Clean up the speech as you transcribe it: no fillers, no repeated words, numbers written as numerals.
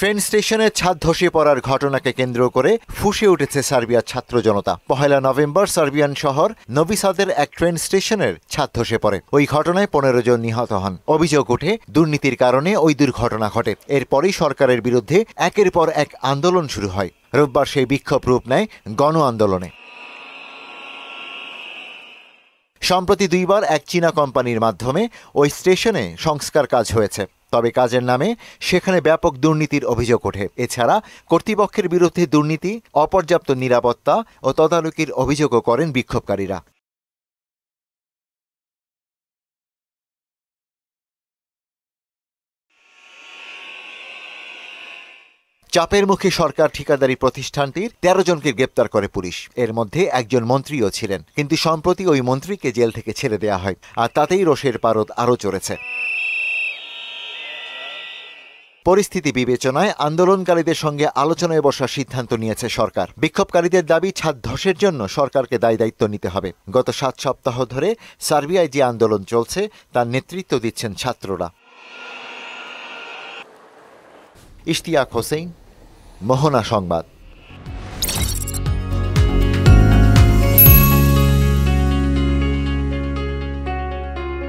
Train স্টেশনের ছাদ ধসে পড়ার ঘটনাকে কেন্দ্র করে ফুঁসে উঠেছে সার্বিয়ার ছাত্র জনতা। 1 নভেম্বর সার্বিয়ান শহর নভি সাদের এক ট্রেন স্টেশনের ছাদ ধসে পড়ে। ওই ঘটনায় 15 জন নিহত হন। অভিযোগ ওঠে দুর্নীতির কারণে ওই দুর্ঘটনা ঘটে। এরপরই সরকারের বিরুদ্ধে একের পর এক আন্দোলন শুরু হয়। রোববার সেই বিক্ষোভ রূপ নেয় গণ আন্দোলনে। সম্প্রতি 2 বার এক চীনা কোম্পানির মাধ্যমে ওই স্টেশনে সংস্কার কাজ হয়েছে। তবে কাজের নামে সেখানে ব্যাপক দুর্নীতির অভিযোগ ওঠে। এছাড়া কর্তৃপক্ষের বিরুদ্ধে দুর্নীতি, অপর্যাপ্ত নিরাপত্তা ও তদারকির অভিযোগও করেন বিক্ষোভকারীরা। চাপের মুখে সরকার ঠিকাদারি প্রতিষ্ঠানটির 13 জনকে গ্রেপ্তার করে পুলিশ। এর মধ্যে একজন মন্ত্রীও ছিলেন, কিন্তু সম্প্রতি ওই মন্ত্রীকে জেল থেকে ছেড়ে দেওয়া হয়। আর তাতেই রোষের পারদ আরও চড়েছে। পরিস্থিতি বিবেচনায় আন্দোলনকারীদের সঙ্গে আলোচনায় বসার সিদ্ধান্ত নিয়েছে সরকার। বিক্ষোভকারীদের দাবি, ছাদ ধসের জন্য সরকারকে দায়িত্ব নিতে হবে। গত 7 সপ্তাহ ধরে সার্বিয়ায় যে আন্দোলন চলছে তার নেতৃত্ব দিচ্ছেন ছাত্ররা। ইশতিয়াক হোসেন, মোহনা সংবাদ।